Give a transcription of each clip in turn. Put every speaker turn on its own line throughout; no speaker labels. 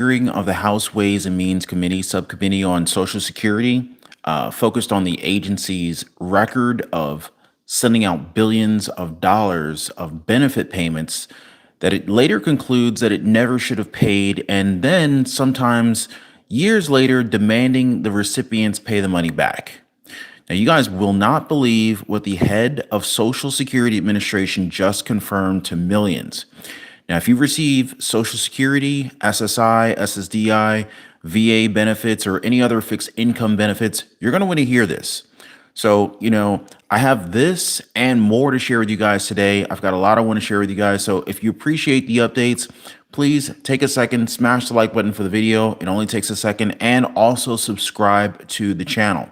hearing of the House Ways and Means Committee subcommittee on Social Security focused on the agency's record of sending out billions of dollars of benefit payments that it later concludes that it never should have paid, and then sometimes years later demanding the recipients pay the money back. Now, you guys will not believe what the head of Social Security Administration just confirmed to millions. Now, if you receive Social Security, SSI, SSDI, VA benefits, or any other fixed income benefits, you're going to want to hear this. So, I have this and more to share with you guys today. I've got a lot I want to share with you guys. So if you appreciate the updates, please take a second, smash the like button for the video. It only takes a second, and also subscribe to the channel.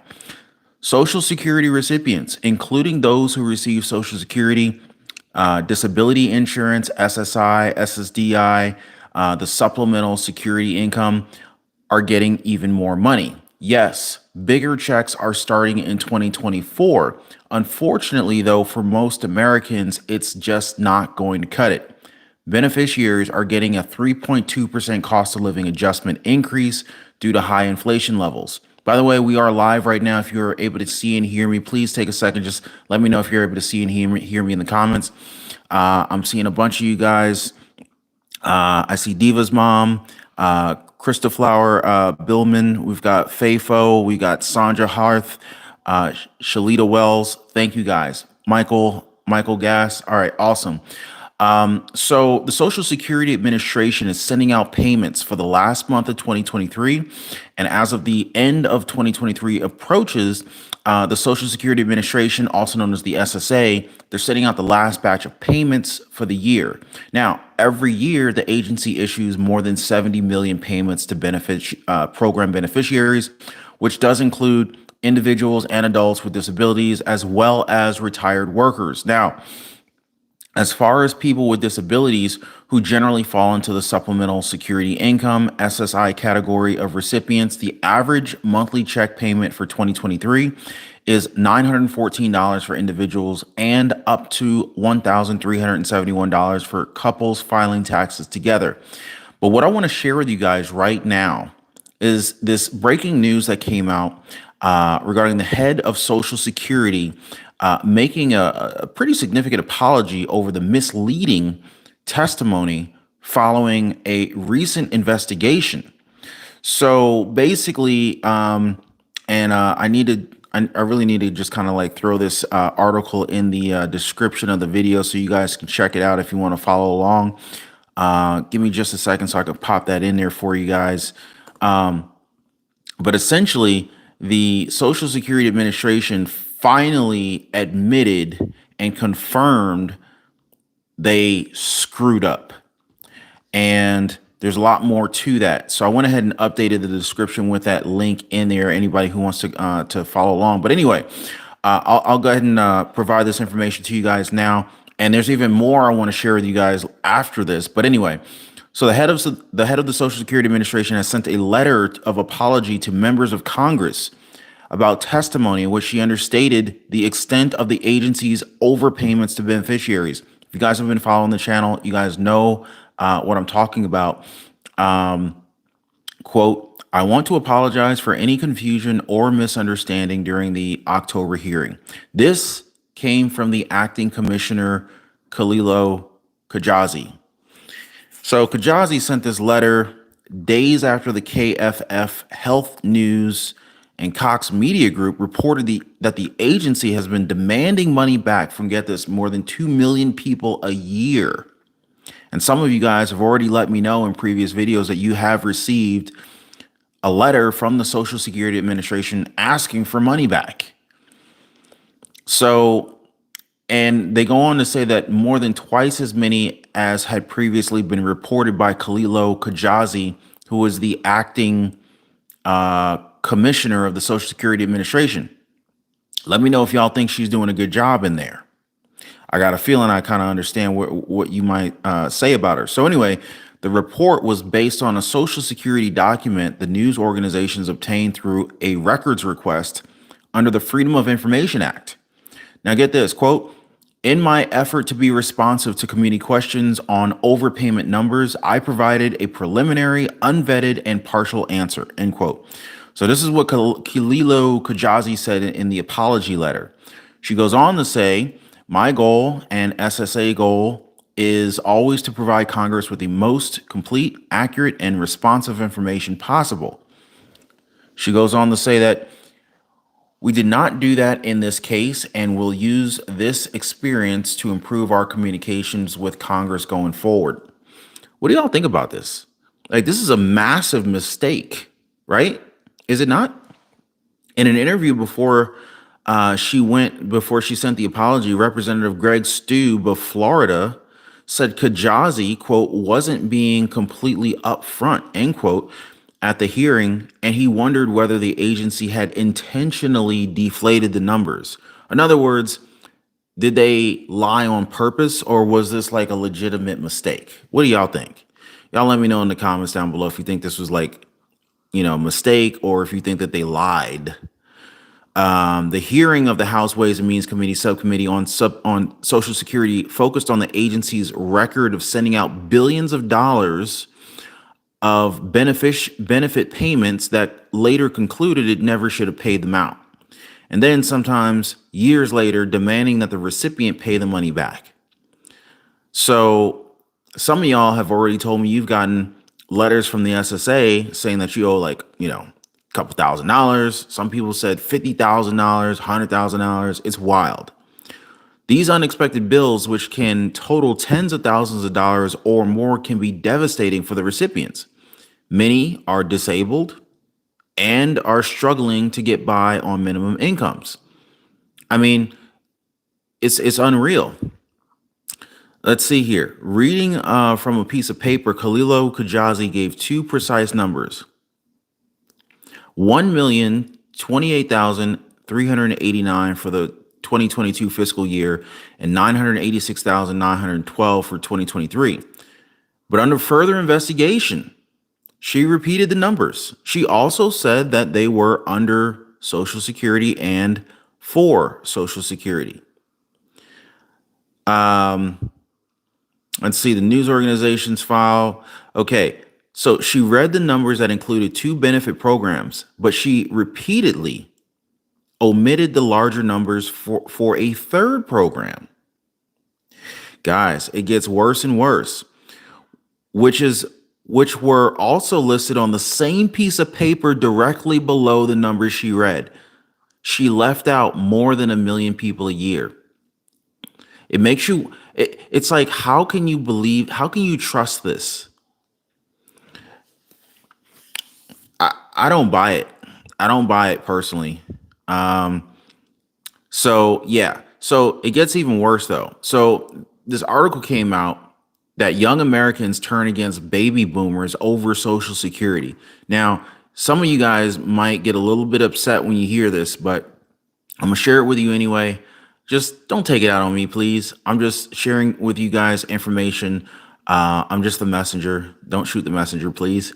Social Security recipients, including those who receive Social Security, disability insurance, SSI, SSDI, the supplemental security income, are getting even more money. Yes, bigger checks are starting in 2024. Unfortunately, though, for most Americans, it's just not going to cut it. Beneficiaries are getting a 3.2% cost of living adjustment increase due to high inflation levels. By the way, we are live right now. If you're able to see and hear me, please take a second. Just let me know if you're able to see and hear me in the comments. I'm seeing a bunch of you guys. I see Diva's mom, Krista Flower, Billman. We've got Fayfo. We got Sandra Harth, Shalita Wells. Thank you guys. Michael Gass. All right, awesome. So the Social Security Administration is sending out payments for the last month of 2023. And as of the end of 2023 approaches, the Social Security Administration, also known as the SSA, they're sending out the last batch of payments for the year. Now, every year, the agency issues more than 70 million payments to program beneficiaries, which does include individuals and adults with disabilities, as well as retired workers. Now, as far as people with disabilities who generally fall into the supplemental security income SSI category of recipients, the average monthly check payment for 2023 is $914 for individuals and up to $1,371 for couples filing taxes together. But what I want to share with you guys right now is this breaking news that came out regarding the head of Social Security making a pretty significant apology over the misleading testimony following a recent investigation. So basically, I really need to just kind of like throw this article in the description of the video so you guys can check it out if you want to follow along. Give me just a second so I can pop that in there for you guys. But essentially, the Social Security Administration finally admitted and confirmed they screwed up. And there's a lot more to that. So I went ahead and updated the description with that link in there. Anybody who wants to follow along. But anyway, I'll go ahead and provide this information to you guys now. And there's even more I want to share with you guys after this. But anyway, so the head of the Social Security Administration has sent a letter of apology to members of Congress about testimony in which she understated the extent of the agency's overpayments to beneficiaries. If you guys have been following the channel, you guys know what I'm talking about. Quote, "I want to apologize for any confusion or misunderstanding during the October hearing." This came from the acting commissioner, Khalilo Kajazi. So Kajazi sent this letter days after the KFF Health News and Cox Media Group reported that the agency has been demanding money back from, get this, more than 2 million people a year. And some of you guys have already let me know in previous videos that you have received a letter from the Social Security Administration asking for money back. So, and they go on to say that more than twice as many as had previously been reported by Khalilo Kajazi, who was the acting commissioner of the Social Security Administration. Let me know if y'all think she's doing a good job in there. I got a feeling I kind of understand what you might say about her. So anyway, the report was based on a Social Security document the news organizations obtained through a records request under the Freedom of Information Act. Now get this, quote, In my effort to be responsive to community questions on overpayment numbers, I provided a preliminary, unvetted, and partial answer, end quote. So this is what Kililo Kajazi said in the apology letter. She goes on to say, my goal and SSA goal is always to provide Congress with the most complete, accurate, and responsive information possible. She goes on to say that we did not do that in this case and will use this experience to improve our communications with Congress going forward. What do y'all think about this? Like, this is a massive mistake, right? Is it not? In an interview before she sent the apology, Representative Greg Steube of Florida said Kajazi, quote, wasn't being completely upfront, end quote, at the hearing, and he wondered whether the agency had intentionally deflated the numbers. In other words, did they lie on purpose, or was this like a legitimate mistake? What do y'all think? Y'all let me know in the comments down below if you think this was like, a mistake, or if you think that they lied. The hearing of the House Ways and Means Committee subcommittee on Social Security focused on the agency's record of sending out billions of dollars of benefit payments that later concluded it never should have paid them out. And then sometimes years later, demanding that the recipient pay the money back. So some of y'all have already told me you've gotten letters from the SSA saying that you owe a couple $1,000s. Some people said $50,000, $100,000. It's wild. These unexpected bills, which can total tens of thousands of dollars or more, can be devastating for the recipients. Many are disabled and are struggling to get by on minimum incomes. I mean, it's unreal. Let's see here. Reading from a piece of paper, Kalilo Kajazi gave two precise numbers: 1,028,389 for the 2022 fiscal year and 986,912 for 2023. But under further investigation, she repeated the numbers. She also said that they were under Social Security and for Social Security. Let's see, the news organization's file. Okay, so she read the numbers that included two benefit programs, but she repeatedly omitted the larger numbers for a third program. Guys, it gets worse and worse, which were also listed on the same piece of paper directly below the numbers she read. She left out more than 1 million people a year. It makes you, it's like, how can you trust this? I don't buy it. I don't buy it personally. So it gets even worse though. So this article came out that young Americans turn against baby boomers over Social Security. Now, some of you guys might get a little bit upset when you hear this, but I'm gonna share it with you anyway. Just don't take it out on me, please. I'm just sharing with you guys information. I'm just the messenger. Don't shoot the messenger, please.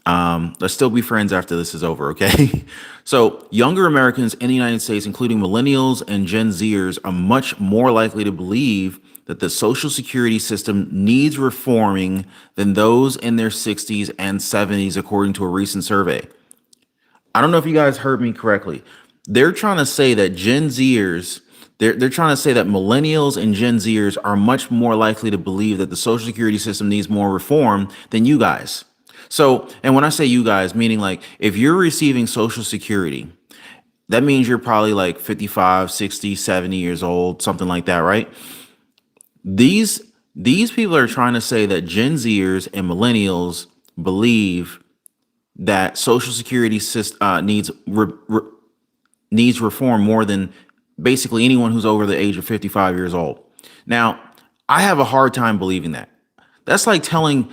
Let's still be friends after this is over, okay? So younger Americans in the United States, including millennials and Gen Zers, are much more likely to believe that the Social Security system needs reforming than those in their 60s and 70s, according to a recent survey. I don't know if you guys heard me correctly. They're trying to say that Gen Zers, they're trying to say that millennials and Gen Zers are much more likely to believe that the Social Security system needs more reform than you guys. So, and when I say you guys, meaning like if you're receiving Social Security, that means you're probably like 55, 60, 70 years old, something like that, right? These people are trying to say that Gen Zers and millennials believe that Social Security system needs reform more than basically anyone who's over the age of 55 years old. Now, I have a hard time believing that. That's like saying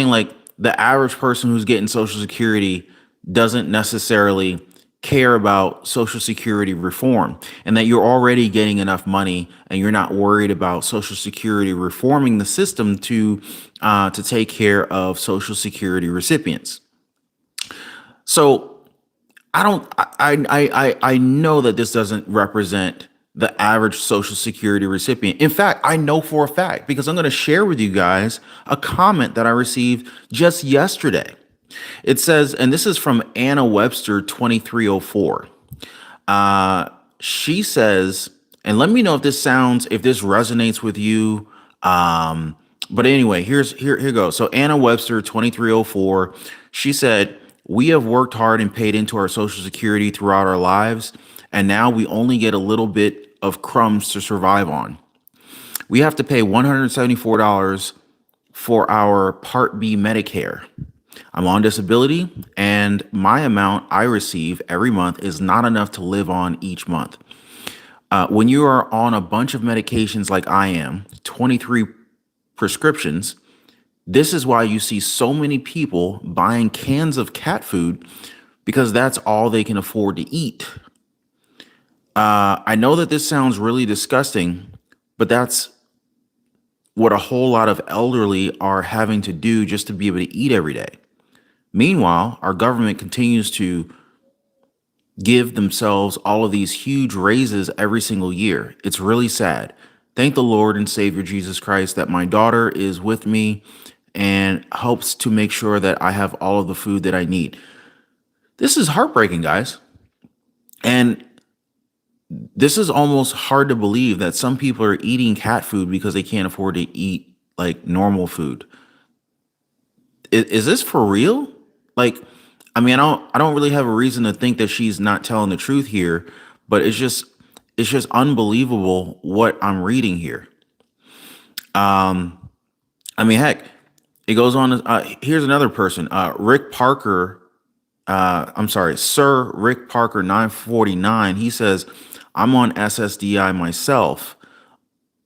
like the average person who's getting Social Security doesn't necessarily care about Social Security reform, and that you're already getting enough money and you're not worried about Social Security reforming the system to take care of Social Security recipients. So I know that this doesn't represent the average Social Security recipient. In fact, I know for a fact because I'm going to share with you guys a comment that I received just yesterday. It says, and this is from Anna Webster 2304. She says, and let me know if this resonates with you. But anyway, here goes. So Anna Webster 2304, she said, we have worked hard and paid into our Social Security throughout our lives, and now we only get a little bit of crumbs to survive on. We have to pay $174 for our Part B Medicare. I'm on disability, and my amount I receive every month is not enough to live on each month. When you are on a bunch of medications like I am, 23 prescriptions, this is why you see so many people buying cans of cat food because that's all they can afford to eat. I know that this sounds really disgusting, but that's what a whole lot of elderly are having to do just to be able to eat every day. Meanwhile, our government continues to give themselves all of these huge raises every single year. It's really sad. Thank the Lord and Savior Jesus Christ that my daughter is with me and helps to make sure that I have all of the food that I need. This is heartbreaking, guys. And this is almost hard to believe that some people are eating cat food because they can't afford to eat like normal food. Is this for real? Like, I mean, I don't really have a reason to think that she's not telling the truth here, but it's just unbelievable what I'm reading here. I mean, heck, it goes on. Here's another person, Rick Parker. I'm sorry, Sir Rick Parker 949. He says, I'm on SSDI myself,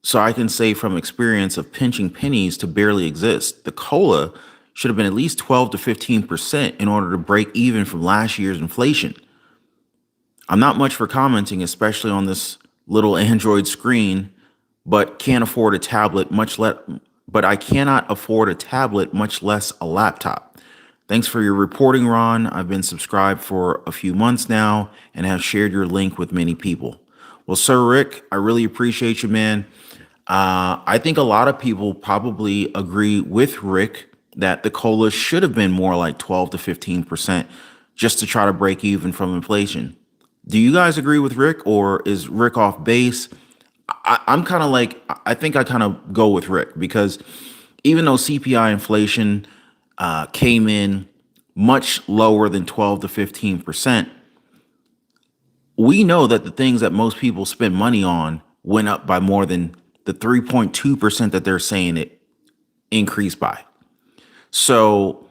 so I can say from experience of pinching pennies to barely exist. The COLA should have been at least 12 to 15% in order to break even from last year's inflation. I'm not much for commenting, especially on this little Android screen, but can't afford a tablet, but I cannot afford a tablet, much less a laptop. Thanks for your reporting, Ron. I've been subscribed for a few months now and have shared your link with many people. Well, Sir Rick, I really appreciate you, man. I think a lot of people probably agree with Rick that the COLA should have been more like 12 to 15% just to try to break even from inflation. Do you guys agree with Rick, or is Rick off base? I'm kind of like, I think I kind of go with Rick because even though CPI inflation came in much lower than 12 to 15%, we know that the things that most people spend money on went up by more than the 3.2% that they're saying it increased by. So,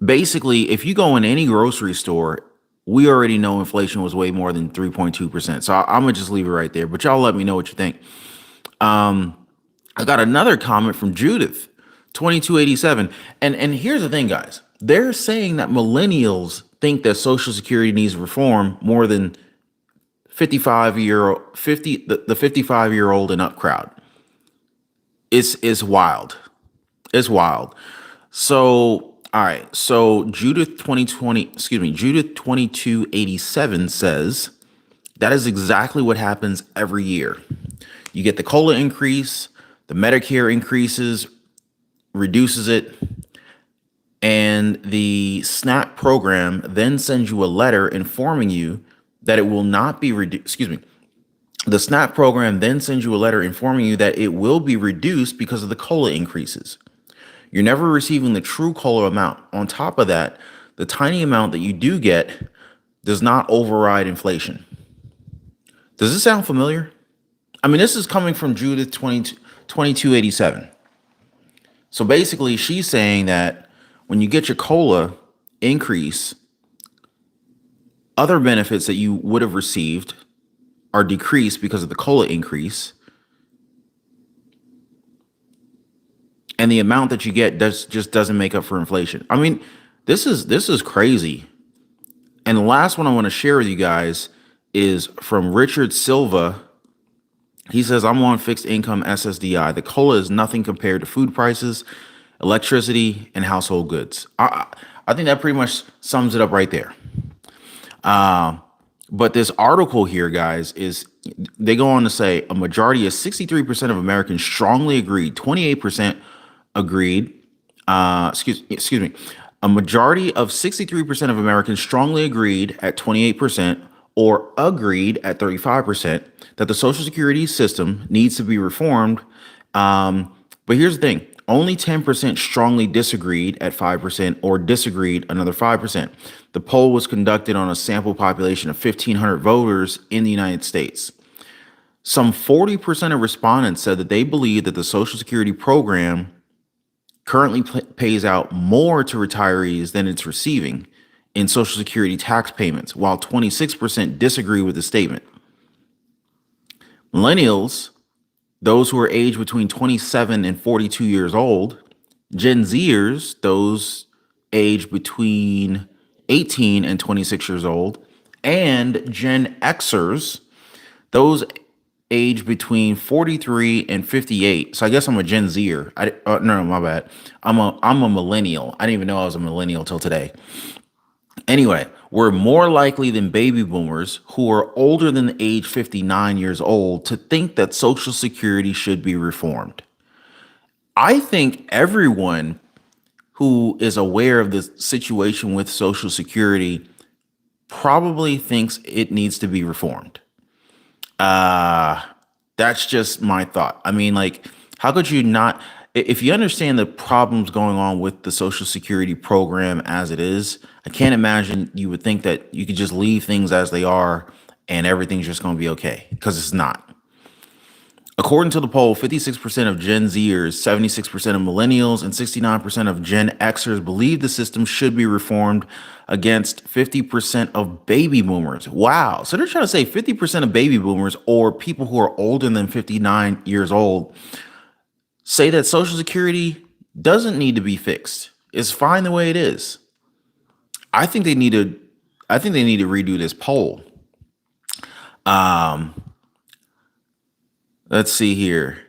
basically, if you go in any grocery store, we already know inflation was way more than 3.2%. So I'm going to just leave it right there. But y'all let me know what you think. I got another comment from Judith, 2287. And here's the thing, guys. They're saying that millennials think that Social Security needs reform more than the 55-year-old and up crowd. It's wild. It's wild. So, all right. So Judith 2287 says that is exactly what happens every year. You get the COLA increase, the Medicare increases, reduces it, and the SNAP program then sends you a letter informing you that it will not be reduced. The SNAP program then sends you a letter informing you that it will be reduced because of the COLA increases. You're never receiving the true COLA amount. On top of that, the tiny amount that you do get does not override inflation. Does this sound familiar? I mean, this is coming from Judith 2287. So basically, she's saying that when you get your COLA increase, other benefits that you would have received are decreased because of the COLA increase. And the amount that you get just doesn't make up for inflation. I mean, this is crazy. And the last one I want to share with you guys is from Richard Silva. He says, I'm on fixed income SSDI. The COLA is nothing compared to food prices, electricity, and household goods. I think that pretty much sums it up right there. But this article here, guys, is they go on to say a majority of 63% of Americans strongly agreed, 28% agreed. Excuse me. A majority of 63% of Americans strongly agreed at 28% or agreed at 35% that the Social Security system needs to be reformed. But here's the thing, only 10% strongly disagreed at 5% or disagreed another 5%. The poll was conducted on a sample population of 1,500 voters in the United States. Some 40% of respondents said that they believe that the Social Security program currently pays out more to retirees than it's receiving in Social Security tax payments, while 26% disagree with the statement. Millennials, those who are aged between 27 and 42 years old, Gen Zers, those aged between 18 and 26 years old, and Gen Xers, those aged between 43 and 58. So I guess I'm a Gen Zer. No, my bad. I'm a millennial. I didn't even know I was a millennial till today. Anyway, we're more likely than baby boomers who are older than age 59 years old to think that Social Security should be reformed. I think everyone who is aware of the situation with Social Security probably thinks it needs to be reformed. That's just my thought. I mean, like, how could you not, if you understand the problems going on with the Social Security program as it is, I can't imagine you would think that you could just leave things as they are and everything's just going to be okay, because it's not. According to the poll, 56% of Gen Zers, 76% of millennials, and 69% of Gen Xers believe the system should be reformed against 50% of baby boomers. Wow. So they're trying to say 50% of baby boomers, or people who are older than 59 years old, say that Social Security doesn't need to be fixed. It's fine the way it is. I think they need to redo this poll. Let's see here.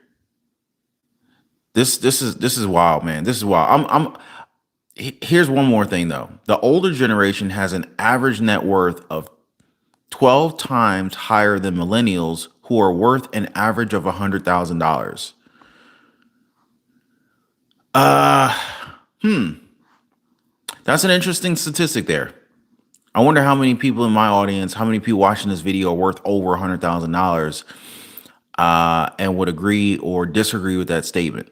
This is wild, man. This is wild. Here's one more thing though. The older generation has an average net worth of 12 times higher than millennials, who are worth an average of $100,000. That's an interesting statistic there. I wonder how many people in my audience, how many people watching this video are worth over $100,000 and would agree or disagree with that statement.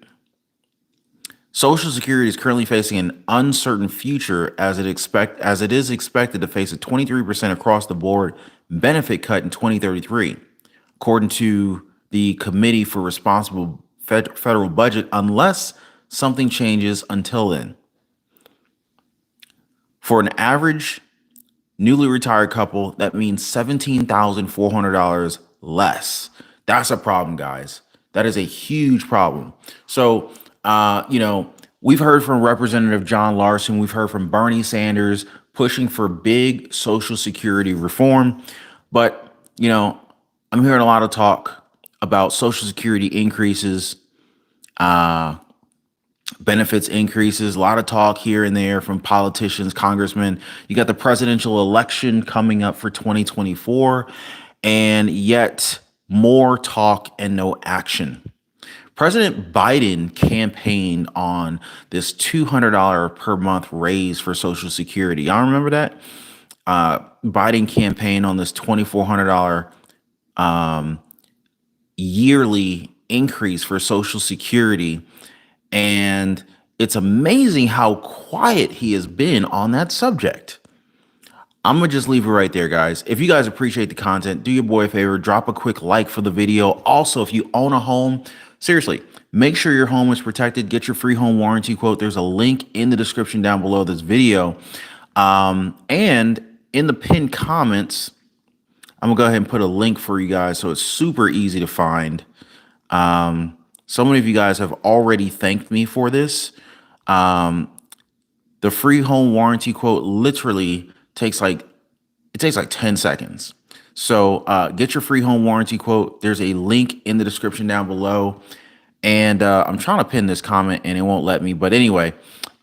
Social Security is currently facing an uncertain future as it is expected to face a 23% across the board benefit cut in 2033, according to the Committee for Responsible Federal Budget, unless something changes until then. For an average newly retired couple, that means $17,400 less. That's a problem, guys. That is a huge problem. So, we've heard from Representative John Larson. We've heard from Bernie Sanders pushing for big Social Security reform. But, I'm hearing a lot of talk about Social Security increases, benefits increases, a lot of talk here and there from politicians, congressmen. You got the presidential election coming up for 2024, and yet more talk and no action. President Biden campaigned on this $200 per month raise for Social Security. Y'all remember that? Biden campaigned on this $2,400 yearly increase for Social Security. And it's amazing how quiet he has been on that subject. I'm going to just leave it right there, guys. If you guys appreciate the content, do your boy a favor, drop a quick like for the video. Also, if you own a home, seriously, make sure your home is protected. Get your free home warranty quote. There's a link in the description down below this video. And in the pinned comments, I'm going to go ahead and put a link for you guys so it's super easy to find. So many of you guys have already thanked me for this. The free home warranty quote literally takes like 10 seconds. So get your free home warranty quote. There's a link in the description down below. And I'm trying to pin this comment and it won't let me. But anyway,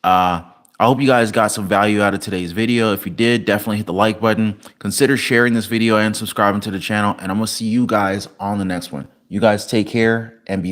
all I hope you guys got some value out of today's video. If you did, definitely hit the like button. Consider sharing this video and subscribing to the channel. And I'm going to see you guys on the next one. You guys take care and be